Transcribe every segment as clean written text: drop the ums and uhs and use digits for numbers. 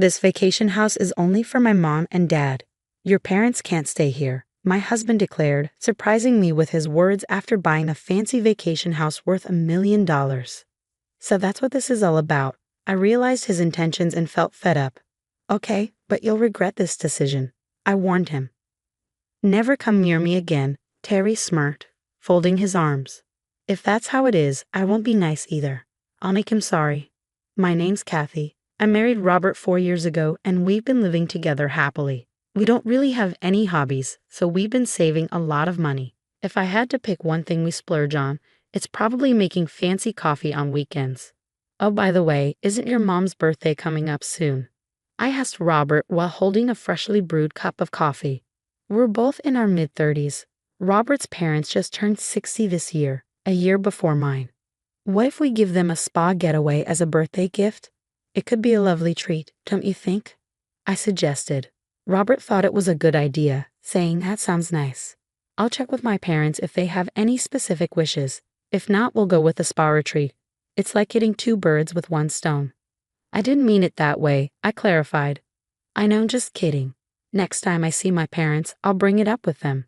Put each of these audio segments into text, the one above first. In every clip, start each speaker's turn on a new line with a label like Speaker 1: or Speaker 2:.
Speaker 1: This vacation house is only for my mom and dad. Your parents can't stay here, my husband declared, surprising me with his words after buying a fancy vacation house worth $1 million. So that's what this is all about. I realized his intentions and felt fed up. Okay, but you'll regret this decision, I warned him. Never come near me again, Terry smirked, folding his arms. If that's how it is, I won't be nice either. I'll make him sorry. My name's Kathy. I married Robert 4 years ago and we've been living together happily. We don't really have any hobbies, so we've been saving a lot of money. If I had to pick one thing we splurge on, it's probably making fancy coffee on weekends. Oh, by the way, isn't your mom's birthday coming up soon? I asked Robert while holding a freshly brewed cup of coffee. We're both in our mid-30s. Robert's parents just turned 60 this year, a year before mine. What if we give them a spa getaway as a birthday gift? It could be a lovely treat, don't you think? I suggested. Robert thought it was a good idea, saying that sounds nice. I'll check with my parents if they have any specific wishes. If not, we'll go with a spa retreat. It's like hitting 2 birds with 1 stone. I didn't mean it that way, I clarified. I know, just kidding. Next time I see my parents, I'll bring it up with them.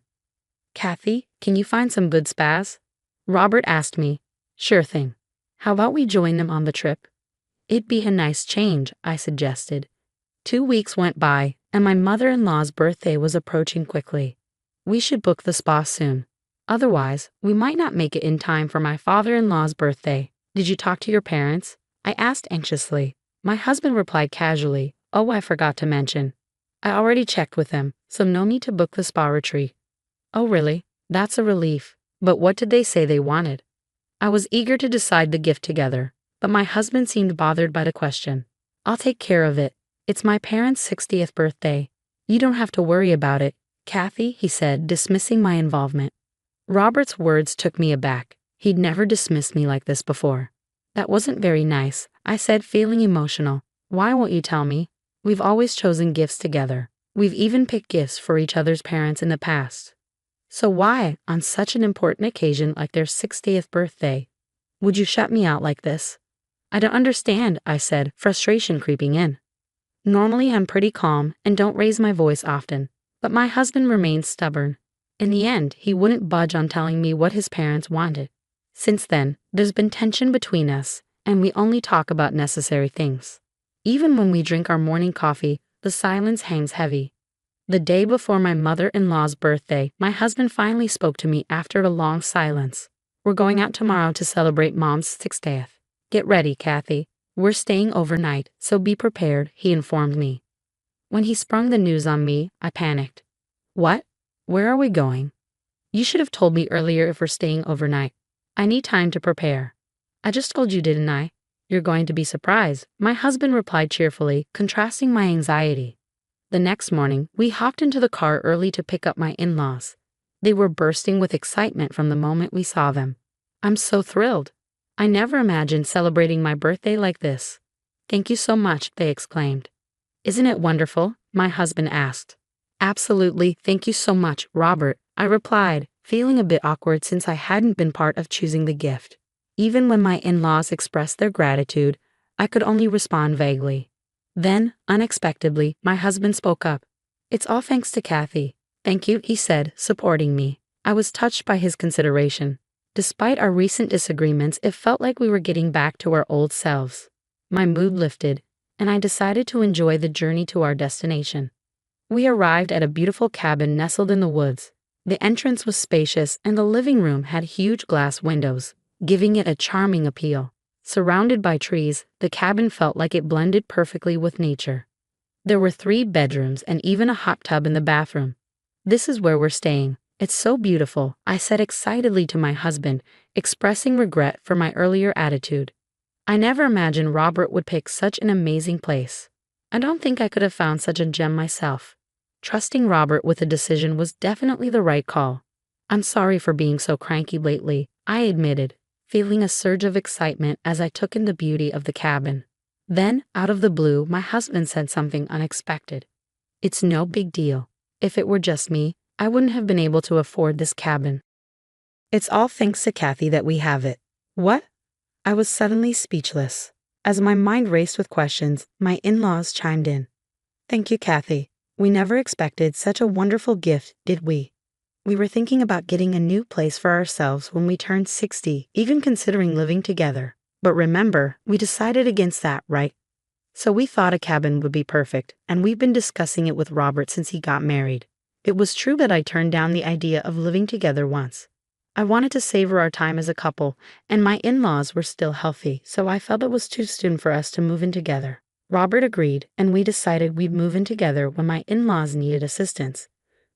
Speaker 1: Kathy, can you find some good spas? Robert asked me. Sure thing. How about we join them on the trip? It'd be a nice change, I suggested. 2 weeks went by, and my mother-in-law's birthday was approaching quickly. We should book the spa soon. Otherwise, we might not make it in time for my father-in-law's birthday. Did you talk to your parents? I asked anxiously. My husband replied casually, oh, I forgot to mention. I already checked with them, so no need to book the spa retreat. Oh, really? That's a relief. But what did they say they wanted? I was eager to decide the gift together, but my husband seemed bothered by the question. I'll take care of it. It's my parents' 60th birthday. You don't have to worry about it, Kathy, he said, dismissing my involvement. Robert's words took me aback. He'd never dismissed me like this before. That wasn't very nice, I said, feeling emotional. Why won't you tell me? We've always chosen gifts together. We've even picked gifts for each other's parents in the past. So why, on such an important occasion like their 60th birthday, would you shut me out like this? I don't understand, I said, frustration creeping in. Normally I'm pretty calm and don't raise my voice often, but my husband remained stubborn. In the end, he wouldn't budge on telling me what his parents wanted. Since then, there's been tension between us, and we only talk about necessary things. Even when we drink our morning coffee, the silence hangs heavy. The day before my mother-in-law's birthday, my husband finally spoke to me after a long silence. We're going out tomorrow to celebrate Mom's 60th. Get ready, Kathy. We're staying overnight, so be prepared, he informed me. When he sprung the news on me, I panicked. What? Where are we going? You should have told me earlier if we're staying overnight. I need time to prepare. I just told you, didn't I? You're going to be surprised, my husband replied cheerfully, contrasting my anxiety. The next morning, we hopped into the car early to pick up my in-laws. They were bursting with excitement from the moment we saw them. I'm so thrilled. I never imagined celebrating my birthday like this. Thank you so much, they exclaimed. Isn't it wonderful? My husband asked. Absolutely, thank you so much, Robert, I replied, feeling a bit awkward since I hadn't been part of choosing the gift. Even when my in-laws expressed their gratitude, I could only respond vaguely. Then, unexpectedly, my husband spoke up. It's all thanks to Kathy. Thank you, he said, supporting me. I was touched by his consideration. Despite our recent disagreements, it felt like we were getting back to our old selves. My mood lifted, and I decided to enjoy the journey to our destination. We arrived at a beautiful cabin nestled in the woods. The entrance was spacious, and the living room had huge glass windows, giving it a charming appeal. Surrounded by trees, the cabin felt like it blended perfectly with nature. There were 3 bedrooms and even a hot tub in the bathroom. This is where we're staying. It's so beautiful, I said excitedly to my husband, expressing regret for my earlier attitude. I never imagined Robert would pick such an amazing place. I don't think I could have found such a gem myself. Trusting Robert with a decision was definitely the right call. I'm sorry for being so cranky lately, I admitted, feeling a surge of excitement as I took in the beauty of the cabin. Then, out of the blue, my husband said something unexpected. It's no big deal. If it were just me, I wouldn't have been able to afford this cabin. It's all thanks to Kathy that we have it. What? I was suddenly speechless. As my mind raced with questions, my in-laws chimed in. Thank you, Kathy. We never expected such a wonderful gift, did we? We were thinking about getting a new place for ourselves when we turned 60, even considering living together. But remember, we decided against that, right? So we thought a cabin would be perfect, and we've been discussing it with Robert since he got married. It was true that I turned down the idea of living together once. I wanted to savor our time as a couple, and my in-laws were still healthy, so I felt it was too soon for us to move in together. Robert agreed, and we decided we'd move in together when my in-laws needed assistance.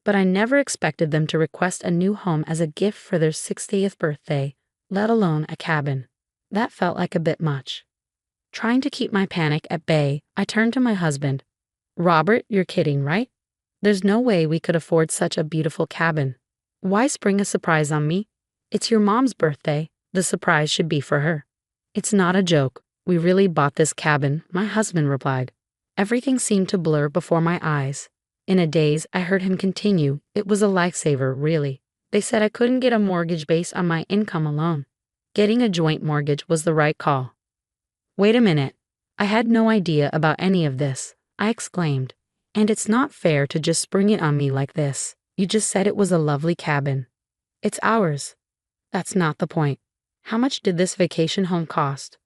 Speaker 1: But I never expected them to request a new home as a gift for their 60th birthday, let alone a cabin. That felt like a bit much. Trying to keep my panic at bay, I turned to my husband. Robert, you're kidding, right? There's no way we could afford such a beautiful cabin. Why spring a surprise on me? It's your mom's birthday. The surprise should be for her. It's not a joke. We really bought this cabin, my husband replied. Everything seemed to blur before my eyes. In a daze, I heard him continue. It was a lifesaver, really. They said I couldn't get a mortgage based on my income alone. Getting a joint mortgage was the right call. Wait a minute. I had no idea about any of this, I exclaimed. And it's not fair to just spring it on me like this. You just said it was a lovely cabin. It's ours. That's not the point. How much did this vacation home cost?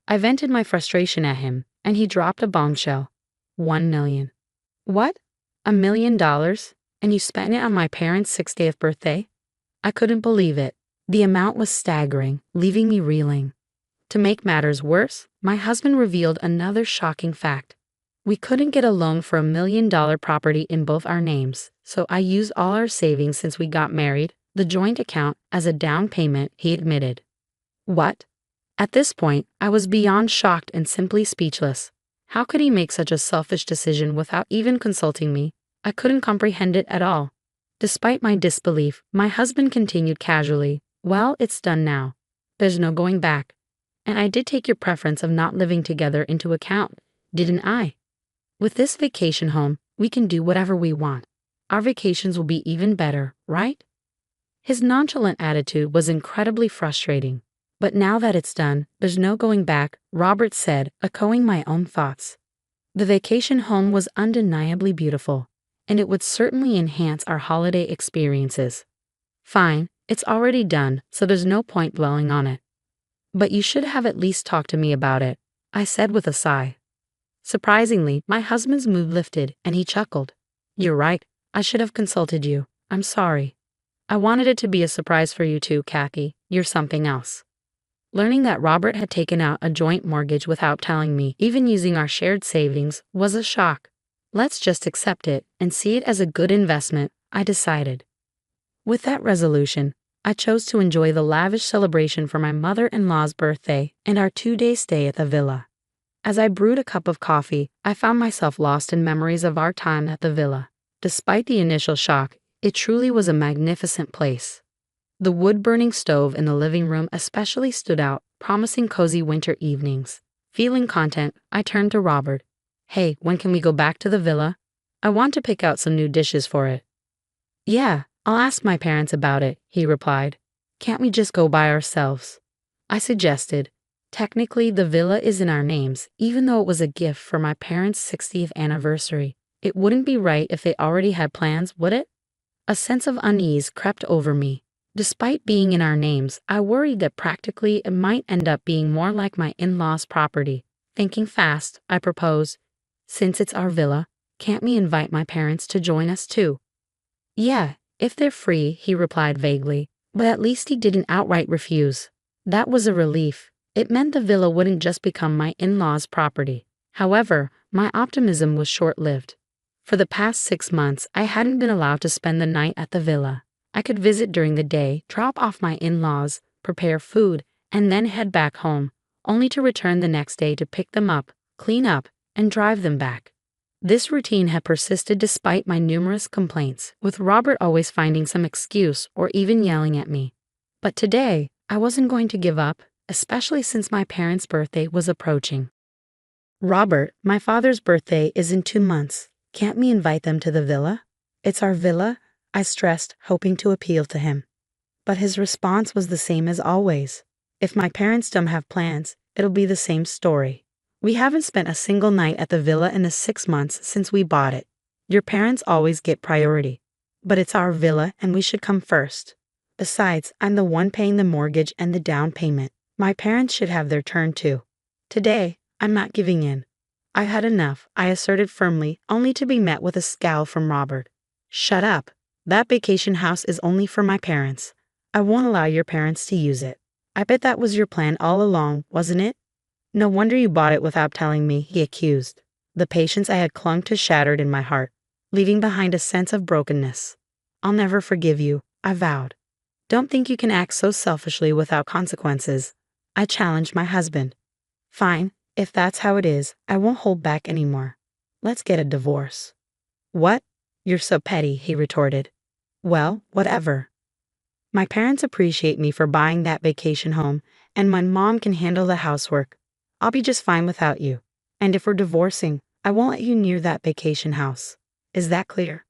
Speaker 1: I vented my frustration at him, and he dropped a bombshell. $1 million. What? $1 million? And you spent it on my parents' 60th birthday? I couldn't believe it. The amount was staggering, leaving me reeling. To make matters worse, my husband revealed another shocking fact. We couldn't get a loan for $1 million property in both our names, so I used all our savings since we got married, the joint account, as a down payment, he admitted. What? At this point, I was beyond shocked and simply speechless. How could he make such a selfish decision without even consulting me? I couldn't comprehend it at all. Despite my disbelief, my husband continued casually, Well, it's done now. There's no going back. And I did take your preference of not living together into account, didn't I? With this vacation home, we can do whatever we want. Our vacations will be even better, right? His nonchalant attitude was incredibly frustrating. But now that it's done, there's no going back, Robert said, echoing my own thoughts. The vacation home was undeniably beautiful, and it would certainly enhance our holiday experiences. Fine, it's already done, so there's no point dwelling on it. But you should have at least talked to me about it, I said with a sigh. Surprisingly, my husband's mood lifted, and he chuckled. You're right, I should have consulted you. I'm sorry. I wanted it to be a surprise for you too, Kathy. You're something else. Learning that Robert had taken out a joint mortgage without telling me, even using our shared savings, was a shock. Let's just accept it and see it as a good investment, I decided. With that resolution, I chose to enjoy the lavish celebration for my mother-in-law's birthday and our 2-day stay at the villa. As I brewed a cup of coffee, I found myself lost in memories of our time at the villa. Despite the initial shock, it truly was a magnificent place. The wood-burning stove in the living room especially stood out, promising cozy winter evenings. Feeling content, I turned to Robert. Hey, when can we go back to the villa? I want to pick out some new dishes for it. Yeah, I'll ask my parents about it, he replied. Can't we just go by ourselves? I suggested. Technically, the villa is in our names, even though it was a gift for my parents' 60th anniversary. It wouldn't be right if they already had plans, would it? A sense of unease crept over me. Despite being in our names, I worried that practically it might end up being more like my in-laws' property. Thinking fast, I proposed, since it's our villa, can't we invite my parents to join us too? Yeah, if they're free, he replied vaguely, but at least he didn't outright refuse. That was a relief. It meant the villa wouldn't just become my in-laws' property. However, my optimism was short-lived. For the past 6 months, I hadn't been allowed to spend the night at the villa. I could visit during the day, drop off my in-laws, prepare food, and then head back home, only to return the next day to pick them up, clean up, and drive them back. This routine had persisted despite my numerous complaints, with Robert always finding some excuse or even yelling at me. But today, I wasn't going to give up, especially since my parents' birthday was approaching. Robert, my father's birthday is in 2 months. Can't we invite them to the villa? It's our villa, I stressed, hoping to appeal to him. But his response was the same as always. If my parents don't have plans, it'll be the same story. We haven't spent a single night at the villa in the 6 months since we bought it. Your parents always get priority. But it's our villa and we should come first. Besides, I'm the one paying the mortgage and the down payment. My parents should have their turn too. Today, I'm not giving in. I've had enough, I asserted firmly, only to be met with a scowl from Robert. Shut up. That vacation house is only for my parents. I won't allow your parents to use it. I bet that was your plan all along, wasn't it? No wonder you bought it without telling me, he accused. The patience I had clung to shattered in my heart, leaving behind a sense of brokenness. I'll never forgive you, I vowed. Don't think you can act so selfishly without consequences. I challenged my husband. Fine, if that's how it is, I won't hold back anymore. Let's get a divorce. What? You're so petty, he retorted. Well, whatever. My parents appreciate me for buying that vacation home, and my mom can handle the housework. I'll be just fine without you. And if we're divorcing, I won't let you near that vacation house. Is that clear?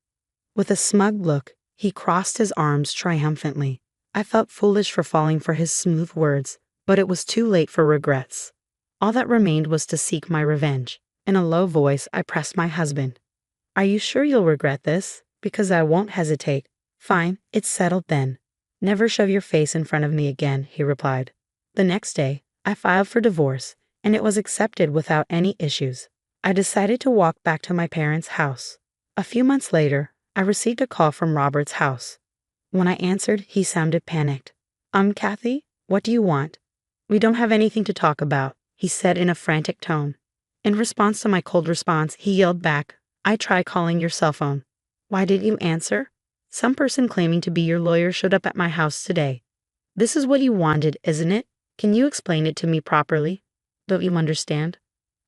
Speaker 1: With a smug look, he crossed his arms triumphantly. I felt foolish for falling for his smooth words, but it was too late for regrets. All that remained was to seek my revenge. In a low voice, I pressed my husband. Are you sure you'll regret this? Because I won't hesitate. Fine, it's settled then. Never shove your face in front of me again, he replied. The next day, I filed for divorce, and it was accepted without any issues. I decided to walk back to my parents' house. A few months later, I received a call from Robert's house. When I answered, he sounded panicked. Kathy, what do you want? We don't have anything to talk about, he said in a frantic tone. In response to my cold response, he yelled back, I tried calling your cell phone. Why didn't you answer? Some person claiming to be your lawyer showed up at my house today. This is what you wanted, isn't it? Can you explain it to me properly? Don't you understand?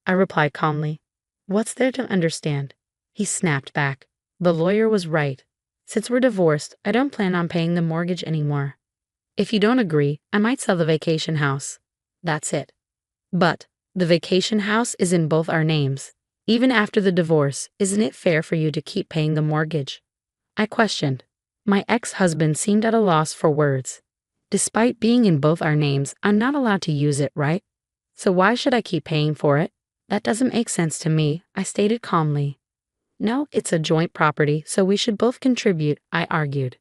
Speaker 1: I replied calmly. What's there to understand? He snapped back. The lawyer was right. Since we're divorced, I don't plan on paying the mortgage anymore. If you don't agree, I might sell the vacation house. That's it. But the vacation house is in both our names. Even after the divorce, isn't it fair for you to keep paying the mortgage? I questioned. My ex-husband seemed at a loss for words. Despite being in both our names, I'm not allowed to use it, right? So why should I keep paying for it? That doesn't make sense to me, I stated calmly. No, it's a joint property, so we should both contribute, I argued.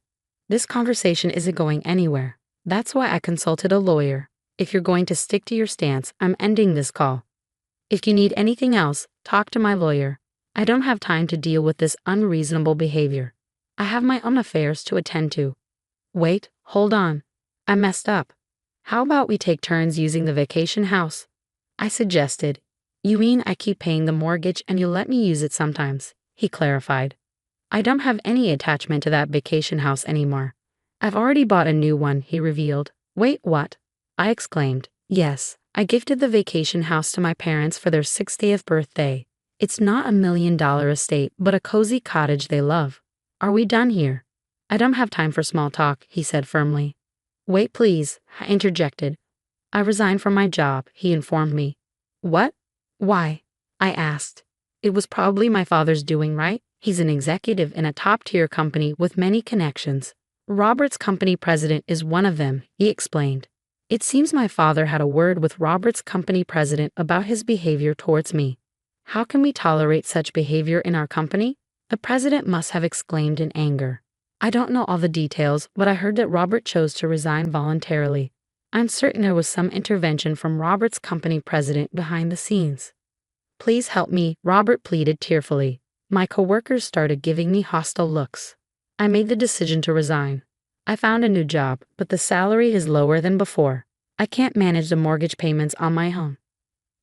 Speaker 1: This conversation isn't going anywhere. That's why I consulted a lawyer. If you're going to stick to your stance, I'm ending this call. If you need anything else, talk to my lawyer. I don't have time to deal with this unreasonable behavior. I have my own affairs to attend to. Wait, hold on. I messed up. How about we take turns using the vacation house? I suggested. You mean I keep paying the mortgage and you let me use it sometimes, he clarified. I don't have any attachment to that vacation house anymore. I've already bought a new one, he revealed. Wait, what? I exclaimed. Yes, I gifted the vacation house to my parents for their 60th birthday. It's not $1 million estate, but a cozy cottage they love. Are we done here? I don't have time for small talk, he said firmly. Wait, please, I interjected. I resigned from my job, he informed me. What? Why? I asked. It was probably my father's doing, right? He's an executive in a top-tier company with many connections. Robert's company president is one of them, he explained. It seems my father had a word with Robert's company president about his behavior towards me. How can we tolerate such behavior in our company? The president must have exclaimed in anger. I don't know all the details, but I heard that Robert chose to resign voluntarily. I'm certain there was some intervention from Robert's company president behind the scenes. Please help me, Robert pleaded tearfully. My coworkers started giving me hostile looks. I made the decision to resign. I found a new job, but the salary is lower than before. I can't manage the mortgage payments on my own.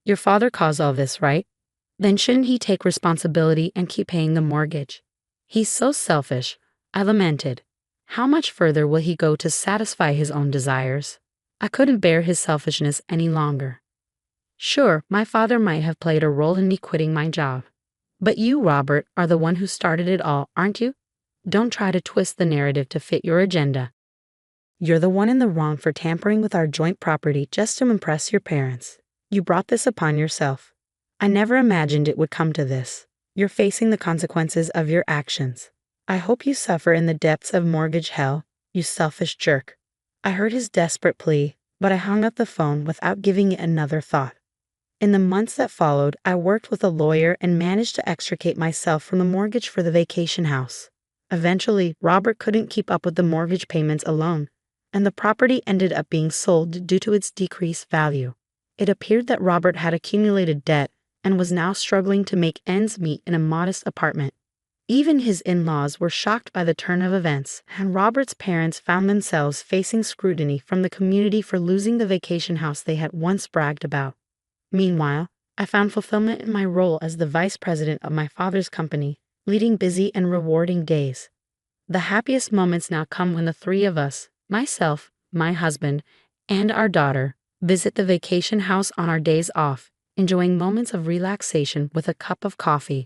Speaker 1: Your father caused all this, right? Then shouldn't he take responsibility and keep paying the mortgage? He's so selfish, I lamented. How much further will he go to satisfy his own desires? I couldn't bear his selfishness any longer. Sure, my father might have played a role in me quitting my job. But you, Robert, are the one who started it all, aren't you? Don't try to twist the narrative to fit your agenda. You're the one in the wrong for tampering with our joint property just to impress your parents. You brought this upon yourself. I never imagined it would come to this. You're facing the consequences of your actions. I hope you suffer in the depths of mortgage hell, you selfish jerk. I heard his desperate plea, but I hung up the phone without giving it another thought. In the months that followed, I worked with a lawyer and managed to extricate myself from the mortgage for the vacation house. Eventually, Robert couldn't keep up with the mortgage payments alone, and the property ended up being sold due to its decreased value. It appeared that Robert had accumulated debt and was now struggling to make ends meet in a modest apartment. Even his in-laws were shocked by the turn of events, and Robert's parents found themselves facing scrutiny from the community for losing the vacation house they had once bragged about. Meanwhile, I found fulfillment in my role as the vice president of my father's company, leading busy and rewarding days. The happiest moments now come when the three of us, myself, my husband, and our daughter, visit the vacation house on our days off, enjoying moments of relaxation with a cup of coffee.